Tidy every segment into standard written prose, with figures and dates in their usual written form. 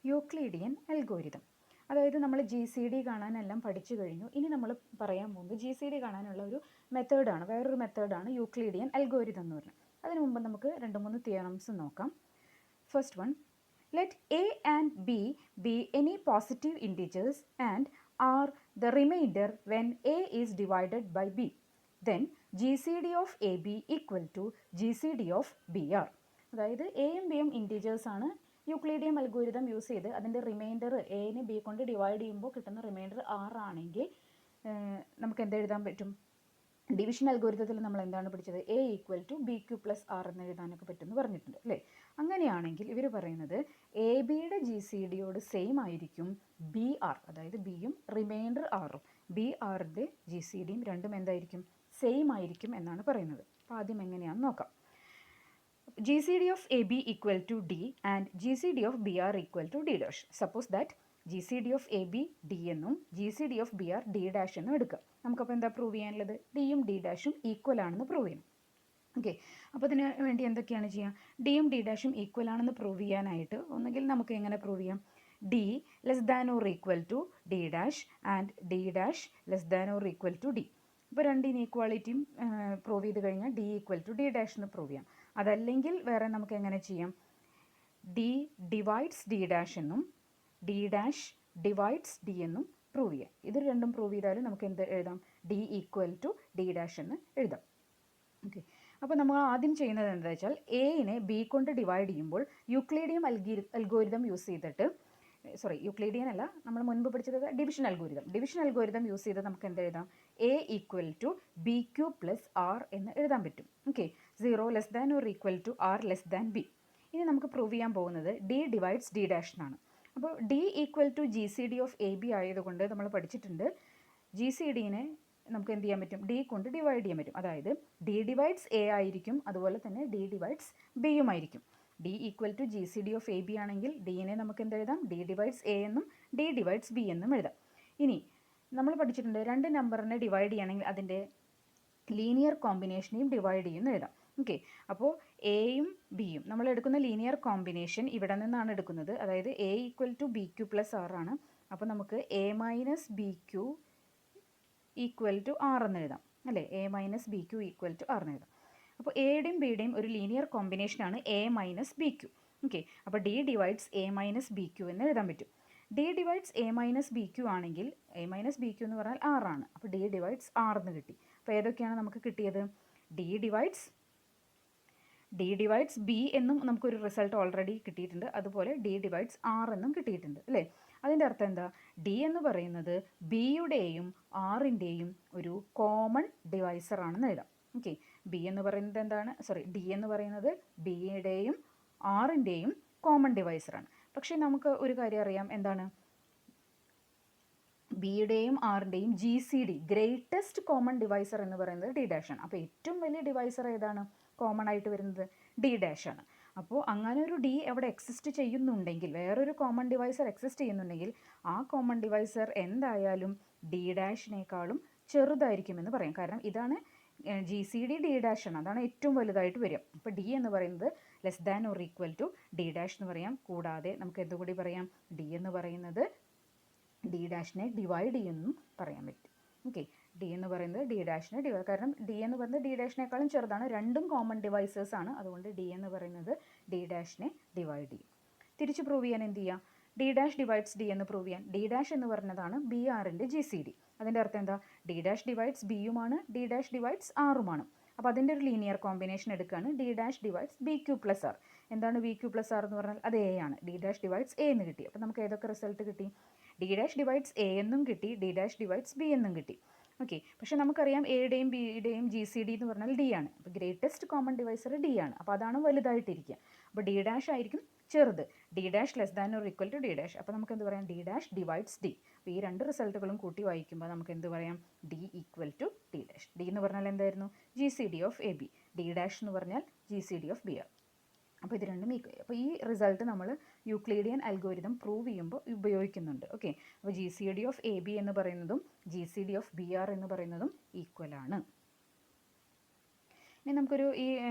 Euclidean algorithm. അതായത് നമ്മൾ GCD കാണാനെല്ലാം പഠിച്ചു കഴിഞ്ഞു. ഇനി നമ്മൾ പറയാൻ പോകുന്നത് GCD കാണാനുള്ള ഒരു മെത്തേഡാണ്, വേറൊരു മെത്തേഡാണ് യൂക്ലിഡിയൻ അൽഗോരിതം എന്ന് പറഞ്ഞത്. അതിനു മുമ്പ് നമുക്ക് 2-3 തിയറംസ് നോക്കാം. First one, let a and b be any positive integers and are the remainder when a is divided by b. Then GCD of AB equal to GCD of BR. അതായത് എയും ബിയും integers ആണ്. Euclidean algorithm use ചെയ്ത് അതിൻ്റെ reminder എനെ B കൊണ്ട് divide ചെയ്യുമ്പോൾ കിട്ടുന്ന റിമൈൻഡർ 6 ആണെങ്കിൽ നമുക്ക് എന്ത് എഴുതാൻ പറ്റും? ഡിവിഷൻ അൽഗോരിതത്തിൽ നമ്മൾ എന്താണ് പഠിച്ചത്? A = BQ+R എന്ന് എഴുതാനൊക്കെ പറ്റുമെന്ന് പറഞ്ഞിട്ടുണ്ട് അല്ലേ? അങ്ങനെയാണെങ്കിൽ ഇവർ പറയുന്നത് എ ബിയുടെ GCDയോട് സെയിം ആയിരിക്കും BR, അതായത് ബിയും റിമൈൻഡർ ആറും. BRൻ്റെ GCDയും രണ്ടും എന്തായിരിക്കും? സെയിം ആയിരിക്കും എന്നാണ് പറയുന്നത്. അപ്പോൾ ആദ്യം എങ്ങനെയാണെന്ന് നോക്കാം. GCD of AB equal to D and GCD of BR equal to D dash. Suppose that GCD of AB D എന്നും GCD of BR D dash എന്നും എടുക്കുക. നമുക്കപ്പോൾ എന്താ പ്രൂവ് ചെയ്യാനുള്ളത്? ഡിയും ഡി ഡാഷും ഈക്വൽ ആണെന്ന് പ്രൂവ് ചെയ്യണം. ഓക്കെ, അപ്പോൾ അതിന് വേണ്ടി എന്തൊക്കെയാണ് ചെയ്യുക? ഡിയും ഡി ഡാഷും ഈക്വൽ ആണെന്ന് പ്രൂവ് ചെയ്യാനായിട്ട് ഒന്നുകിൽ നമുക്ക് എങ്ങനെ പ്രൂവ് ചെയ്യാം? D less than or equal to D dash and D dash less than or equal to D. ഇപ്പോൾ രണ്ട് ഇനീക്വാളിറ്റിയും പ്രൂവ് ചെയ്ത് കഴിഞ്ഞാൽ D equal to D dash എന്ന് പ്രൂവ് ചെയ്യാം. അതല്ലെങ്കിൽ വേറെ നമുക്ക് എങ്ങനെ ചെയ്യാം? ഡി ഡിവൈഡ്സ് ഡി ഡാഷ് എന്നും ഡി ഡാഷ് ഡിവൈഡ്സ് ഡി എന്നും പ്രൂവ് ചെയ്യാം. ഇത് രണ്ടും പ്രൂവ് ചെയ്താലും നമുക്ക് എന്ത് എഴുതാം? D equal to D dash എന്ന് എഴുതാം. ഓക്കെ, അപ്പോൾ നമ്മൾ ആദ്യം ചെയ്യുന്നത് എന്താ വെച്ചാൽ എനെ ബി കൊണ്ട് ഡിവൈഡ് ചെയ്യുമ്പോൾ യൂക്ലിഡിയൻ അൽഗോരിതം യൂസ് ചെയ്തിട്ട്, യൂക്ലിഡിയൻ അല്ല, നമ്മൾ മുൻപ് പഠിച്ചത് ഡിവിഷൻ അൽഗോരിതം യൂസ് ചെയ്ത് നമുക്ക് എന്ത് എഴുതാം? A = BQ+R എന്ന് എഴുതാൻ പറ്റും. Okay, 0 less than or equal to R less than B. ഇനി നമുക്ക് പ്രൂവ് ചെയ്യാൻ പോകുന്നത് ഡി ഡിവൈഡ്സ് ഡി ഡാഷ് എന്നാണ്. അപ്പോൾ D equal to GCD of AB ആയതുകൊണ്ട് നമ്മൾ പഠിച്ചിട്ടുണ്ട് GCDനെ നമുക്ക് എന്ത് ചെയ്യാൻ പറ്റും? ഡി കൊണ്ട് ഡിവൈഡ് ചെയ്യാൻ പറ്റും. അതായത് ഡി ഡിവൈഡ്സ് എ ആയിരിക്കും, അതുപോലെ തന്നെ ഡി ഡിവൈഡ്സ് ബിയും ആയിരിക്കും. D equal to GCD of AB ആണെങ്കിൽ ഡിനെ നമുക്ക് എന്ത് എഴുതാം? ഡി ഡിവൈഡ്സ് എ എന്നും ഡി ഡിവൈഡ്സ് ബി എന്നും എഴുതാം. ഇനി നമ്മൾ പഠിച്ചിട്ടുണ്ട് രണ്ട് നമ്പറിനെ ഡിവൈഡ് ചെയ്യണമെങ്കിൽ അതിൻ്റെ ലീനിയർ കോമ്പിനേഷനെയും ഡിവൈഡ് ചെയ്യുമെന്ന് എഴുതാം. ഓക്കെ, അപ്പോൾ എയും ബിയും നമ്മൾ എടുക്കുന്ന ലീനിയർ കോമ്പിനേഷൻ ഇവിടെ നിന്നാണ് എടുക്കുന്നത്. അതായത് A = BQ+R ആണ്. അപ്പോൾ നമുക്ക് A - BQ = R എന്ന് എഴുതാം അല്ലേ? A - BQ = R എന്ന് എഴുതാം. അപ്പോൾ എയുടെയും ബിയുടെയും ഒരു ലീനിയർ കോമ്പിനേഷനാണ് A - BQ. ഓക്കെ, അപ്പോൾ ഡി ഡിവൈഡ്സ് A - BQ എന്ന് എഴുതാൻ പറ്റും. ഡി ഡിവൈഡ്സ് A - BQ ആണെങ്കിൽ A - BQ എന്ന് പറഞ്ഞാൽ R ആണ്. അപ്പോൾ ഡി ഡിവൈഡ്സ് R എന്ന് കിട്ടി. അപ്പോൾ ഏതൊക്കെയാണ് നമുക്ക് കിട്ടിയത്? ഡി ഡിവൈഡ്സ് ബി എന്നും നമുക്കൊരു റിസൾട്ട് ഓൾറെഡി കിട്ടിയിട്ടുണ്ട്. അതുപോലെ ഡി ഡിവൈഡ്സ് R എന്നും കിട്ടിയിട്ടുണ്ട് അല്ലേ? അതിൻ്റെ അർത്ഥം എന്താ? ഡി എന്ന് പറയുന്നത് ബിയുടെയും ആറിൻ്റെയും ഒരു കോമൺ ഡിവൈസർ ആണെന്ന് എഴുതാം. ഓക്കെ, ഡി എന്ന് പറയുന്നത് ബിയുടെയും ആറിൻ്റെയും കോമൺ ഡിവൈസറാണ്. പക്ഷേ നമുക്ക് ഒരു കാര്യം അറിയാം, എന്താണ്? ബിയുടെയും ആറിൻ്റെയും GCD ഗ്രേറ്റസ്റ്റ് കോമൺ ഡിവൈസർ എന്ന് പറയുന്നത് ഡി ഡാഷ് ആണ്. അപ്പോൾ ഏറ്റവും വലിയ ഡിവൈസർ ഏതാണ് കോമൺ ആയിട്ട് വരുന്നത്? ഡി ഡാഷ് ആണ്. അപ്പോൾ അങ്ങനെ ഒരു ഡി അവിടെ എക്സിസ്റ്റ് ചെയ്യുന്നുണ്ടെങ്കിൽ, വേറൊരു കോമൺ ഡിവൈസർ എക്സിസ്റ്റ് ചെയ്യുന്നുണ്ടെങ്കിൽ ആ കോമൺ ഡിവൈസർ എന്തായാലും ഡി ഡാഷിനേക്കാളും ചെറുതായിരിക്കുമെന്ന് പറയാം. കാരണം ഇതാണ് GCD ഡി ഡാഷ് ആണ്, അതാണ് ഏറ്റവും വലുതായിട്ട് വരിക. അപ്പോൾ ഡി എന്ന് പറയുന്നത് less than or equal to D dash എന്ന് പറയാം. കൂടാതെ നമുക്ക് എന്തുകൂടി പറയാം? ഡി എന്ന് പറയുന്നത് ഡി ഡാഷിനെ ഡിവൈഡ് ചെയ്യുമെന്നും പറയാൻ പറ്റും. ഓക്കെ, ഡി എന്ന് പറയുന്നത് ഡി ഡാഷിനെ ഡിവൈഡ്, കാരണം ഡി എന്ന് പറയുന്നത് ഡി ഡാഷിനേക്കാളും ചെറുതാണ്, രണ്ടും കോമൺ ഡിവൈസേഴ്സ് ആണ്. അതുകൊണ്ട് ഡി എന്ന് പറയുന്നത് ഡി ഡാഷിനെ ഡിവൈഡ് ചെയ്യും. തിരിച്ച് പ്രൂവ് ചെയ്യാൻ എന്ത് ചെയ്യാം? ഡി ഡാഷ് ഡിവൈഡ്സ് ഡി എന്ന് പ്രൂവ് ചെയ്യാൻ. ഡി ഡാഷ് എന്ന് പറയുന്നതാണ് BRൻ്റെ GCD. അതിൻ്റെ അർത്ഥം എന്താ? ഡി ഡാഷ് ഡിവൈഡ്സ് ബിയുമാണ്, ഡി ഡാഷ് ഡിവൈഡ്സ് ആറുമാണ്. അപ്പോൾ അതിൻ്റെ ഒരു ലീനിയർ കോമ്പിനേഷൻ എടുക്കുകയാണ്. D dash divides BQ+R. എന്താണ് BQ+R എന്ന് പറഞ്ഞാൽ? അത് A ആണ്. ഡി ഡാഷ് ഡിവൈഡ്സ് A എന്ന് കിട്ടി. അപ്പോൾ നമുക്ക് ഏതൊക്കെ റിസൾട്ട് കിട്ടി? ഡി ഡാഷ് ഡിവൈഡ്സ് A എന്നും കിട്ടി, ഡി ഡാഷ് ഡിവൈഡ്സ് B എന്നും കിട്ടി. ഓക്കെ, പക്ഷേ നമുക്കറിയാം എയുടെയും ബിയുടെയും GCD എന്ന് പറഞ്ഞാൽ ഡി ആണ്. അപ്പോൾ ഗ്രേറ്റസ്റ്റ് കോമൺ ഡിവൈസർ ഡി ആണ്. അപ്പോൾ അതാണ് വലുതായിട്ടിരിക്കുക. അപ്പോൾ ഡി ഡാഷ് ആയിരിക്കും ചെറുത്. D dash less than or equal to D dash. അപ്പോൾ നമുക്ക് എന്ത് പറയാം? D dash divides D. അപ്പോൾ ഈ രണ്ട് റിസൾട്ടുകളും കൂട്ടി വായിക്കുമ്പോൾ നമുക്ക് എന്ത് പറയാം? D equal to D dash. D എന്ന് പറഞ്ഞാൽ എന്തായിരുന്നു? GCD of AB. D dash എന്ന് പറഞ്ഞാൽ GCD of BR. അപ്പോൾ ഇത് രണ്ടും ഈക്വൽ. അപ്പോൾ ഈ റിസൾട്ട് നമ്മൾ യൂക്ലിഡിയൻ അൽഗോരിതം പ്രൂവ് ചെയ്യുമ്പോൾ ഉപയോഗിക്കുന്നുണ്ട്. ഓക്കെ, അപ്പോൾ GCD of AB എന്ന് പറയുന്നതും GCD of BR എന്ന് പറയുന്നതും ഈക്വലാണ്. ഇനി നമുക്കൊരു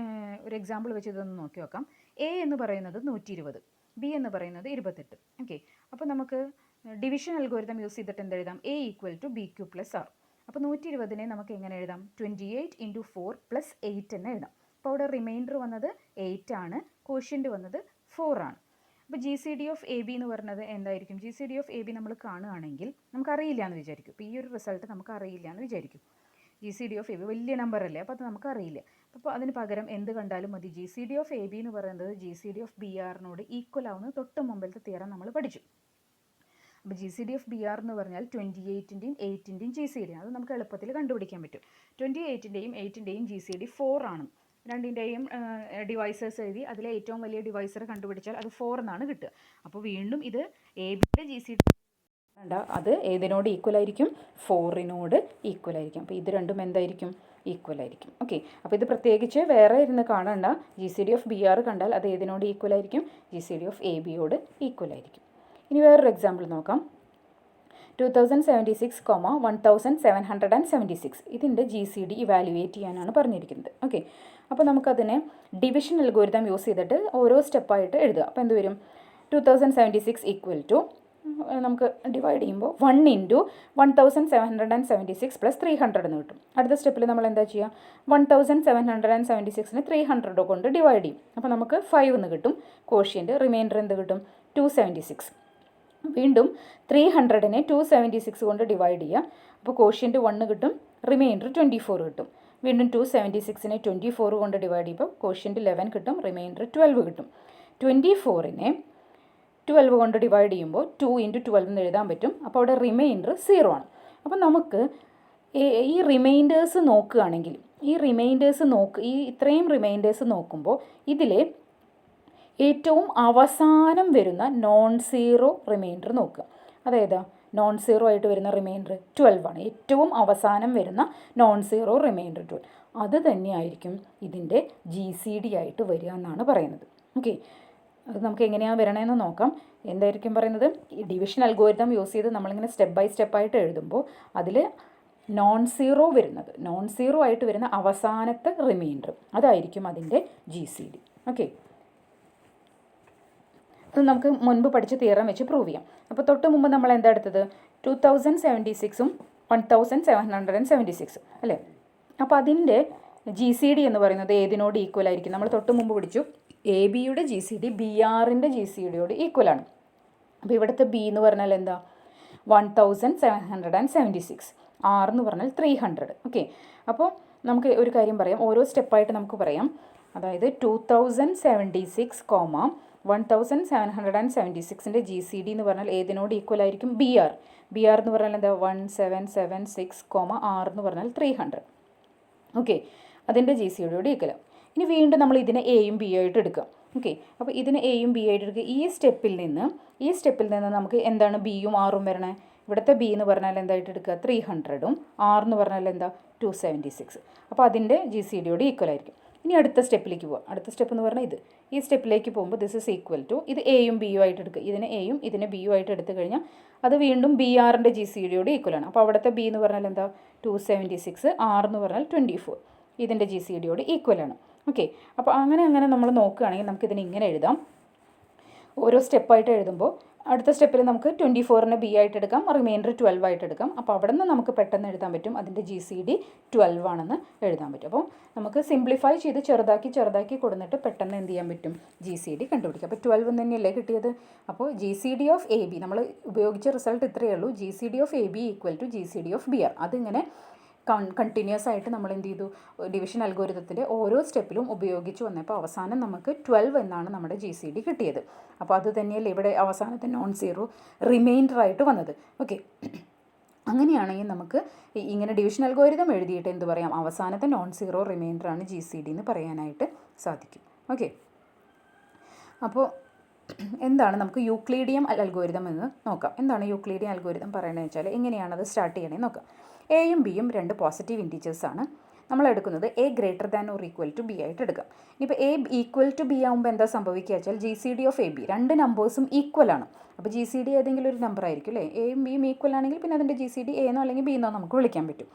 ഒരു എക്സാമ്പിൾ വെച്ച് ഇതൊന്ന് നോക്കി നോക്കാം. A എന്ന് പറയുന്നത് 120, ബി എന്ന് പറയുന്നത് 28. ഓക്കെ, അപ്പോൾ നമുക്ക് ഡിവിഷൻ അൽഗോരിതം യൂസ് ചെയ്തിട്ട് എന്ത് എഴുതാം? A equal to B Q plus R. അപ്പോൾ 120നെ നമുക്ക് എങ്ങനെ എഴുതാം? 28 × 4 + 8 എന്ന് എഴുതാം. അപ്പോൾ അവിടെ റിമൈൻഡർ വന്നത് 8 ആണ്, കോഷ്യൻ്റ് വന്നത് 4 ആണ്. അപ്പോൾ G C D of A B എന്ന് പറയുന്നത് എന്തായിരിക്കും? G C D of A B നമ്മൾ കാണുകയാണെങ്കിൽ നമുക്കറിയില്ല എന്ന് വിചാരിക്കും. അപ്പോൾ ഈ ഒരു റിസൾട്ട് നമുക്ക് അറിയില്ല എന്ന് വിചാരിക്കും. G C D of A B വലിയ നമ്പർ അല്ലേ, അപ്പോൾ അത് നമുക്കറിയില്ല. അപ്പോൾ അതിന് പകരം എന്ത് കണ്ടാലും മതി. G C D of A B എന്ന് പറയുന്നത് G C D of B ആറിനോട് ഈക്വൽ ആവുന്നത് തൊട്ട് മുമ്പിലത്തെ തിയറം നമ്മൾ പഠിച്ചു. അപ്പോൾ G C D of B R എന്ന് പറഞ്ഞാൽ 28ൻ്റെയും 8ൻ്റെയും ജി സി ഡി. അത് നമുക്ക് എളുപ്പത്തിൽ കണ്ടുപിടിക്കാൻ പറ്റും. 28ൻ്റെയും 8ൻ്റെയും ജി സി ഡി 4 ആണ്. രണ്ടിൻ്റെയും ഡിവൈസേഴ്സ് എഴുതി അതിലെ ഏറ്റവും വലിയ ഡിവൈസർ കണ്ടുപിടിച്ചാൽ അത് 4 എന്നാണ് കിട്ടുക. അപ്പോൾ വീണ്ടും ഇത് എ ബിയുടെ ജി സി ഡി അത് ഏതിനോട് ഈക്വൽ ആയിരിക്കും? 4നോട് ഈക്വൽ ആയിരിക്കും. അപ്പോൾ ഇത് രണ്ടും എന്തായിരിക്കും? ഈക്വൽ ആയിരിക്കും. ഓക്കെ, അപ്പോൾ ഇത് പ്രത്യേകിച്ച് വേറെ ഇരുന്ന് കാണണ്ട. G C D of B R കണ്ടാൽ അത് ഏതിനോട് ഈക്വൽ ആയിരിക്കും? G C D of A ബിയോട് ഈക്വൽ ആയിരിക്കും. ഇനി വേറൊരു എക്സാമ്പിൾ നോക്കാം. 2076, 1776 ഇതിൻ്റെ ജി സി ഡി ഇവാലുവേറ്റ് ചെയ്യാനാണ് പറഞ്ഞിരിക്കുന്നത്. ഓക്കെ, അപ്പോൾ നമുക്കതിനെ ഡിവിഷൻ അൽഗോരിതം യൂസ് ചെയ്തിട്ട് ഓരോ സ്റ്റെപ്പായിട്ട് എഴുതുക. അപ്പോൾ എന്ത് വരും? 2076 ഈക്വൽ ടു നമുക്ക് ഡിവൈഡ് ചെയ്യുമ്പോൾ 1 × 1776 + 300 എന്ന് കിട്ടും. അടുത്ത സ്റ്റെപ്പിൽ നമ്മൾ എന്താ ചെയ്യുക? 1776നെ 300 കൊണ്ട് ഡിവൈഡ് ചെയ്യും. അപ്പോൾ നമുക്ക് 5 എന്ന് കിട്ടും കോഷ്യൻ്റ്. റിമൈൻഡർ എന്ത് കിട്ടും? 276. വീണ്ടും 300നെ 276 കൊണ്ട് ഡിവൈഡ് ചെയ്യുക. അപ്പോൾ കോഷ്യൻ്റ് 1 കിട്ടും, റിമൈൻഡർ 24 കിട്ടും. വീണ്ടും 276നെ 24 കൊണ്ട് ഡിവൈഡ് ചെയ്യുമ്പോൾ കോഷ്യൻ്റ് 11 കിട്ടും, റിമൈൻഡർ 12 കിട്ടും. 24നെ 12 കൊണ്ട് ഡിവൈഡ് ചെയ്യുമ്പോൾ 2 × 12 എന്ന് എഴുതാൻ പറ്റും. അപ്പോൾ അവിടെ റിമൈൻഡർ 0 ആണ്. അപ്പോൾ നമുക്ക് ഈ റിമൈൻഡേഴ്സ് നോക്കുകയാണെങ്കിൽ ഈ ഇത്രയും റിമൈൻഡേഴ്സ് നോക്കുമ്പോൾ ഇതിലെ ഏറ്റവും അവസാനം വരുന്ന നോൺ സീറോ റിമൈൻഡർ നോക്കുക. അതായത് നോൺ സീറോ ആയിട്ട് വരുന്ന റിമൈൻഡർ 12 ആണ്. ഏറ്റവും അവസാനം വരുന്ന നോൺ സീറോ റിമൈൻഡർ 12. അത് തന്നെയായിരിക്കും ഇതിൻ്റെ ജി സി ഡി ആയിട്ട് വരിക എന്നാണ് പറയുന്നത്. ഓക്കെ, അത് നമുക്ക് എങ്ങനെയാണ് വരണമെന്ന് നോക്കാം. എന്തായിരിക്കും പറയുന്നത്? ഈ ഡിവിഷൻ അൽഗോരിതം യൂസ് ചെയ്ത് നമ്മളിങ്ങനെ സ്റ്റെപ്പ് ബൈ സ്റ്റെപ്പായിട്ട് എഴുതുമ്പോൾ അതിൽ നോൺ സീറോ ആയിട്ട് വരുന്ന അവസാനത്തെ റിമൈൻഡർ അതായിരിക്കും അതിൻ്റെ ജി സി ഡി. ഓക്കെ, അത് നമുക്ക് മുൻപ് പഠിച്ച തിയറം വെച്ച് പ്രൂവ് ചെയ്യാം. അപ്പോൾ തൊട്ട് മുമ്പ് നമ്മൾ എന്താ എടുത്തത്? 2076ഉം 1776 അല്ലേ? അപ്പോൾ അതിൻ്റെ ജി സി ഡി എന്ന് പറയുന്നത് ഏതിനോട് ഈക്വൽ ആയിരിക്കും? നമ്മൾ തൊട്ട് മുമ്പ് പഠിച്ചു എ ബിയുടെ ജി സി ഡി ബി ആറിൻ്റെ ജി സി ഡിയോട് ഈക്വലാണ്. അപ്പോൾ ഇവിടുത്തെ ബി എന്ന് പറഞ്ഞാൽ എന്താ? 1776. ആർ എന്ന് പറഞ്ഞാൽ 300. ഓക്കെ, അപ്പോൾ നമുക്ക് ഒരു കാര്യം പറയാം, ഓരോ സ്റ്റെപ്പായിട്ട് നമുക്ക് പറയാം. അതായത് 2076, 1776ൻ്റെ ജി സി ഡി എന്ന് പറഞ്ഞാൽ ഏതിനോട് ഈക്വൽ ആയിരിക്കും? ബി ആർ എന്ന് പറഞ്ഞാൽ എന്താ? 1776, ആർ എന്ന് പറഞ്ഞാൽ 300. ഓക്കെ, അതിൻ്റെ ജി സി ഡിയോട് ഈക്വൽ. ഇനി വീണ്ടും നമ്മൾ ഇതിനെ എയും ബി ആയിട്ട് എടുക്കാം. ഓക്കെ, അപ്പോൾ ഇതിനെ എയും ബി ആയിട്ട് എടുക്കുക. ഈ സ്റ്റെപ്പിൽ നിന്ന് നമുക്ക് എന്താണ് ബിയും ആറും വരണേ? ഇവിടുത്തെ ബി എന്ന് പറഞ്ഞാൽ എന്തായിട്ട് എടുക്കുക? 300ഉം ആർ എന്ന് പറഞ്ഞാൽ എന്താ? 276. അപ്പോൾ അതിൻ്റെ ജി സി ഡിയോട് ഈക്വൽ ആയിരിക്കും. ഇനി അടുത്ത സ്റ്റെപ്പിലേക്ക് പോവാം. അടുത്ത സ്റ്റെപ്പ് എന്ന് പറഞ്ഞാൽ ഈ സ്റ്റെപ്പിലേക്ക് പോകുമ്പോൾ ദിസ് ഇസ് ഈക്വൽ ടു ഇത് എയും ബിയും ആയിട്ട് എടുക്കുക. ഇതിനെ എയും ഇതിനെ ബിയും ആയിട്ട് എടുത്തു കഴിഞ്ഞാൽ അത് വീണ്ടും ബി ആറിൻ്റെ ജി സി ഡിയോട് ഈക്വലാണ്. അപ്പോൾ അവിടുത്തെ ബി എന്ന് പറഞ്ഞാൽ എന്താ? 276, ആർ എന്ന് പറഞ്ഞാൽ 24. ഇതിൻ്റെ ജി സി ഡിയോട് ഈക്വലാണ്. ഓക്കെ, അപ്പോൾ അങ്ങനെ നമ്മൾ നോക്കുകയാണെങ്കിൽ നമുക്കിതിനെ ഇങ്ങനെ എഴുതാം. ഓരോ സ്റ്റെപ്പായിട്ട് എഴുതുമ്പോൾ അടുത്ത സ്റ്റെപ്പിൽ നമുക്ക് 24നെ ബി ആയിട്ട് എടുക്കാം, റിമൈൻഡർ 12 ആയിട്ട് എടുക്കാം. അപ്പോൾ അവിടെ നിന്ന് നമുക്ക് പെട്ടെന്ന് എഴുതാൻ പറ്റും അതിൻ്റെ ജി സി ഡി 12 ആണെന്ന് എഴുതാൻ പറ്റും. അപ്പോൾ നമുക്ക് സിംപ്ലിഫൈ ചെയ്ത് ചെറുതാക്കി കൊടുത്തിട്ട് പെട്ടെന്ന് എന്ത് ചെയ്യാൻ പറ്റും? ജി സി ഡി കണ്ടുപിടിക്കാം. അപ്പോൾ 12 തന്നെയല്ലേ കിട്ടിയത്? അപ്പോൾ G C D of A B നമ്മൾ ഉപയോഗിച്ച റിസൾട്ട് ഇത്രയേ ഉള്ളൂ. G C D of A B equal to G C D of B R. അതിങ്ങനെ കണ്ടിന്യൂസ് ആയിട്ട് നമ്മൾ എന്ത് ചെയ്തു? ഡിവിഷൻ അൽഗോരിതത്തിൻ്റെ ഓരോ സ്റ്റെപ്പിലും ഉപയോഗിച്ച് വന്നപ്പോൾ അവസാനം നമുക്ക് 12 എന്നാണ് നമ്മുടെ ജി സി ഡി കിട്ടിയത്. അപ്പോൾ അത് തന്നെയല്ലേ ഇവിടെ അവസാനത്തെ നോൺ സീറോ റിമൈൻഡർ ആയിട്ട് വന്നത്. ഓക്കെ, അങ്ങനെയാണെങ്കിൽ നമുക്ക് ഇങ്ങനെ ഡിവിഷൻ അൽഗോരിതം എഴുതിയിട്ട് എന്ത് പറയാം? അവസാനത്തെ നോൺ സീറോ റിമൈൻഡറാണ് ജി സി ഡി എന്ന് പറയാനായിട്ട് സാധിക്കും. ഓക്കെ, അപ്പോൾ എന്താണ് നമുക്ക് യൂക്ലീഡിയം അൽഗോരിതം എന്ന് നോക്കാം. എന്താണ് യൂക്ലീഡിയം അൽഗോരിതം പറയണമെന്ന് വെച്ചാൽ എങ്ങനെയാണത് സ്റ്റാർട്ട് ചെയ്യണമെന്ന് നോക്കാം. എയും ബിയും രണ്ട് പോസിറ്റീവ് ഇൻറ്റീജേഴ്സാണ്. നമ്മൾ എടുക്കുന്നത് A greater than or equal to B ആയിട്ട് എടുക്കാം. ഇനിയിപ്പോൾ എ ഈക്വൽ ടു ബി ആകുമ്പോൾ എന്താ സംഭവിക്കുക വെച്ചാൽ G C D of A B രണ്ട് നമ്പേഴ്സും ഈക്വൽ ആണ്. അപ്പോൾ ജി സി ഡി ഏതെങ്കിലും ഒരു നമ്പർ ആയിരിക്കും അല്ലേ? എയും ബിയും ഈക്വൽ ആണെങ്കിൽ പിന്നെ അതിൻ്റെ ജി സി ഡി എന്നോ അല്ലെങ്കിൽ ബി എന്നോ നമുക്ക് വിളിക്കാൻ പറ്റും.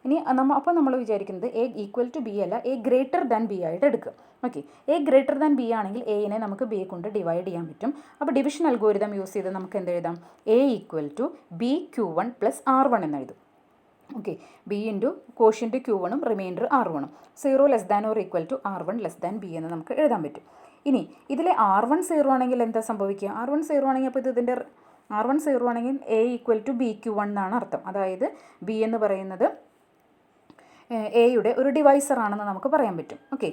ഇനി അപ്പോൾ നമ്മൾ വിചാരിക്കുന്നത് എ ഈക്വൽ ടു ബി അല്ല, എ ഗ്രേറ്റർ ദാൻ ബി ആയിട്ട് എടുക്കുക. Okay, A greater than B ആണെങ്കിൽ എനെ നമുക്ക് ബി കൊണ്ട് ഡിവൈഡ് ചെയ്യാൻ പറ്റും. അപ്പോൾ ഡിവിഷൻ അൽഗോരിതം യൂസ് ചെയ്ത് നമുക്ക് എന്ത് എഴുതാം? A equal to B Q1 plus R1 എന്ന് എഴുതും. ഓക്കെ, ബി ഇൻറ്റു കോഷ്യൻ്റ് Q1ഉം റിമൈൻഡർ R1ഉം 0 less than or equal to R1 less than B എന്ന് നമുക്ക് എഴുതാൻ പറ്റും. ഇനി ഇതിലെ R1 0 ആണെങ്കിൽ എന്താ സംഭവിക്കുക? R1 0 ആണെങ്കിൽ അപ്പോൾ ഇതിൻ്റെ R1 0 ആണെങ്കിൽ A equal to B Q1 എന്നാണ് അർത്ഥം. അതായത് ബി എന്ന് പറയുന്നത് എയുടെ ഒരു ഡിവൈസർ ആണെന്ന് നമുക്ക് പറയാൻ പറ്റും. ഓക്കെ,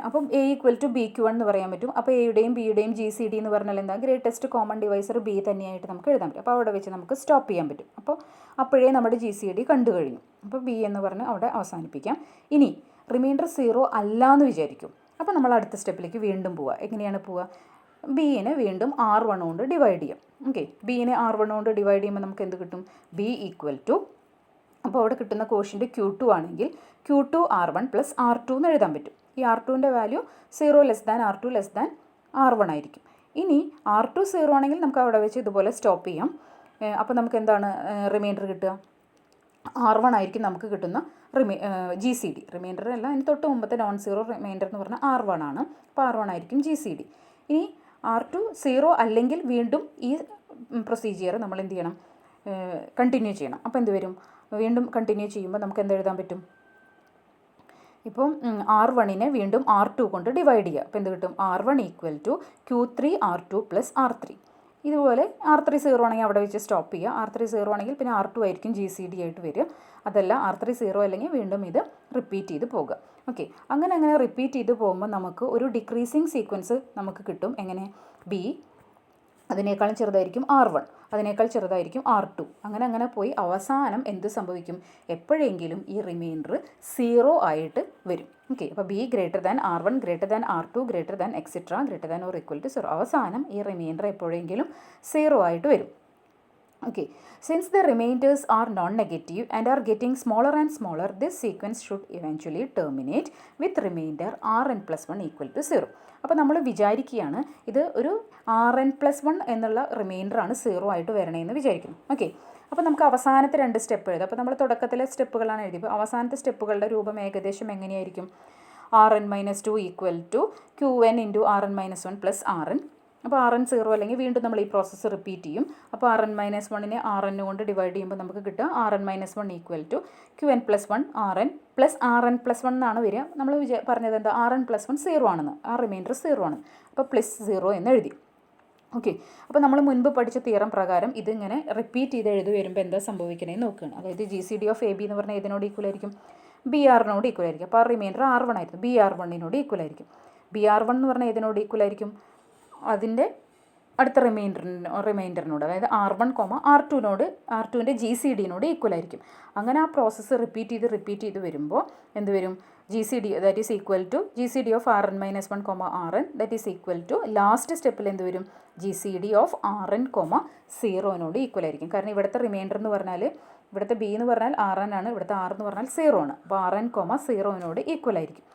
അപ്പം A equal to B Q1 എന്ന് പറയാൻ പറ്റും. അപ്പോൾ എയുടെയും ബിയുടെയും GCD എന്ന് പറഞ്ഞാൽ എന്താ? ഗ്രേറ്റസ്റ്റ് കോമൺ ഡിവൈസർ ബി തന്നെയായിട്ട് നമുക്ക് എഴുതാൻ പറ്റും. അപ്പോൾ അവിടെ വെച്ച് നമുക്ക് സ്റ്റോപ്പ് ചെയ്യാൻ പറ്റും. അപ്പോൾ അപ്പോഴേ നമ്മുടെ GCD കണ്ടു കഴിഞ്ഞു. അപ്പോൾ ബി എന്ന് പറഞ്ഞ് അവിടെ അവസാനിപ്പിക്കാം. ഇനി റിമൈൻഡർ 0 അല്ല എന്ന് വിചാരിക്കും. അപ്പോൾ നമ്മൾ അടുത്ത സ്റ്റെപ്പിലേക്ക് വീണ്ടും പോവുക. എങ്ങനെയാണ് പോവുക? ബിനെ വീണ്ടും R1 കൊണ്ട് ഡിവൈഡ് ചെയ്യാം. ഓക്കെ, ബിനെ R1 കൊണ്ട് ഡിവൈഡ് ചെയ്യുമ്പോൾ നമുക്ക് എന്ത് കിട്ടും? ബി ഈക്വൽ ടു, അപ്പോൾ അവിടെ കിട്ടുന്ന കോഷ്യൻ്റ് Q2 ആണെങ്കിൽ Q2 R1 പ്ലസ് R2 എന്ന് എഴുതാൻ പറ്റും. ഈ R2ൻ്റെ value 0 less than R2 less than R1 ആയിരിക്കും. ഇനി R2 0 ആണെങ്കിൽ നമുക്ക് അവിടെ വെച്ച് ഇതുപോലെ സ്റ്റോപ്പ് ചെയ്യാം. അപ്പോൾ നമുക്ക് എന്താണ് റിമൈൻഡർ കിട്ടുക? R1 ആയിരിക്കും നമുക്ക് കിട്ടുന്ന GCD. റിമൈൻഡർ അല്ല, അതിന് തൊട്ട് മുമ്പത്തെ നോൺ സീറോ റിമൈൻഡർ എന്ന് പറഞ്ഞാൽ R1 ആണ്. അപ്പോൾ R1 ആയിരിക്കും GCD. ഇനി R2 0 അല്ലെങ്കിൽ വീണ്ടും ഈ പ്രൊസീജിയർ നമ്മൾ എന്ത് ചെയ്യണം? കണ്ടിന്യൂ ചെയ്യണം. അപ്പോൾ എന്ത് വരും? വീണ്ടും കണ്ടിന്യൂ ചെയ്യുമ്പോൾ നമുക്ക് എന്ത് എഴുതാൻ പറ്റും? ഇപ്പം R1നെ വീണ്ടും R2 കൊണ്ട് ഡിവൈഡ് ചെയ്യുക. അപ്പോൾ എന്ത് കിട്ടും? R1 equal to Q3 R2 plus R3. ഇതുപോലെ R3 0 ആണെങ്കിൽ അവിടെ വെച്ച് സ്റ്റോപ്പ് ചെയ്യുക. R3 0 ആണെങ്കിൽ പിന്നെ R2 ആയിരിക്കും GCD ആയിട്ട് വരിക. അതല്ല R3 0 അല്ലെങ്കിൽ വീണ്ടും ഇത് റിപ്പീറ്റ് ചെയ്ത് പോകുക. ഓക്കെ, അങ്ങനെ റിപ്പീറ്റ് ചെയ്ത് പോകുമ്പോൾ നമുക്ക് ഒരു ഡിക്രീസിങ് സീക്വൻസ് നമുക്ക് കിട്ടും. എങ്ങനെ? ബി അതിനേക്കാളും ചെറുതായിരിക്കും R1, അതിനേക്കാൾ ചെറുതായിരിക്കും R2, അങ്ങനെ പോയി അവസാനം എന്ത് സംഭവിക്കും? എപ്പോഴെങ്കിലും ഈ റിമൈൻഡർ 0 ആയിട്ട് വരും. ഓക്കെ, അപ്പോൾ B greater than R1 greater than R2 greater than et cetera greater than or equal to 0. അവസാനം ഈ റിമൈൻഡർ എപ്പോഴെങ്കിലും 0 ആയിട്ട് വരും. Okay, since the remainders are non-negative and are getting smaller and smaller, this sequence should eventually terminate with remainder Rn plus 1 equal to 0. അപ്പോൾ നമ്മൾ വിചാരിക്കുകയാണ് ഇത് ഒരു Rn plus 1 എന്നുള്ള റിമൈൻഡറാണ് 0 ആയിട്ട് വരണേന്ന് വിചാരിക്കുന്നു. ഓക്കെ, അപ്പോൾ നമുക്ക് അവസാനത്തെ 2 സ്റ്റെപ്പ് എഴുതാം. അപ്പോൾ നമ്മൾ തുടക്കത്തിലെ സ്റ്റെപ്പുകളാണ് എഴുതിയത്. അപ്പോൾ അവസാനത്തെ സ്റ്റെപ്പുകളുടെ രൂപം ഏകദേശം എങ്ങനെയായിരിക്കും? Rn minus 2 equal to Qn into Rn minus 1 plus Rn. അപ്പോൾ Rn 0 അല്ലെങ്കിൽ വീണ്ടും നമ്മൾ ഈ പ്രോസസ്സ് റിപ്പീറ്റ് ചെയ്യും. അപ്പോൾ Rn minus 1നെ Rn കൊണ്ട് ഡിവൈഡ് ചെയ്യുമ്പോൾ നമുക്ക് കിട്ടുക Rn minus 1 equal to Qn plus 1 Rn plus Rn plus 1 എന്നാണ് വരിക. നമ്മൾ പറഞ്ഞത് എന്താ? Rn പ്ലസ് 1 0 ആണെന്ന്, ആ റിമൈൻഡർ 0 ആണ്. അപ്പോൾ പ്ലസ് 0 എന്ന് എഴുതി. ഓക്കെ, അപ്പോൾ നമ്മൾ മുൻപ് പഠിച്ച തിയറം പ്രകാരം ഇതിങ്ങനെ റിപ്പീറ്റ് ചെയ്ത് എഴുതി വരുമ്പോൾ എന്താ സംഭവിക്കണേന്ന് നോക്കുകയാണ്. അതായത് GCD ഓഫ് AB എന്ന് പറഞ്ഞാൽ ഇതിനോട് ഈക്വൽ ആയിരിക്കും? BR-നോട് ഈക്വൽ ആയിരിക്കും. അപ്പോൾ ആ റിമൈൻഡർ R1 ആയിരുന്നു. BR1-നോട് ഈക്വൽ ആയിരിക്കും. BR1 എന്ന് പറഞ്ഞാൽ ഇതിനോട് ഈക്വൽ ആയിരിക്കും? അതിൻ്റെ അടുത്ത റിമൈൻഡറിനോട്, അതായത് R1, R2-നോട്, R2ൻ്റെ GCD-നോട് ഈക്വൽ ആയിരിക്കും. അങ്ങനെ ആ പ്രോസസ്സ് റിപ്പീറ്റ് ചെയ്ത് വരുമ്പോൾ എന്ത് വരും? GCD that is equal to GCD of Rn minus 1, Rn that is equal to last സ്റ്റെപ്പിൽ എന്ത് വരും? GCD ഓഫ് Rn, 0-നോട് ഈക്വൽ ആയിരിക്കും. കാരണം ഇവിടുത്തെ റിമൈൻഡർ എന്ന് പറഞ്ഞാൽ, ഇവിടുത്തെ B എന്ന് പറഞ്ഞാൽ Rn ആണ്, ഇവിടുത്തെ R എന്ന് പറഞ്ഞാൽ 0 ആണ്. അപ്പോൾ Rn, 0-നോട് ഈക്വൽ ആയിരിക്കും.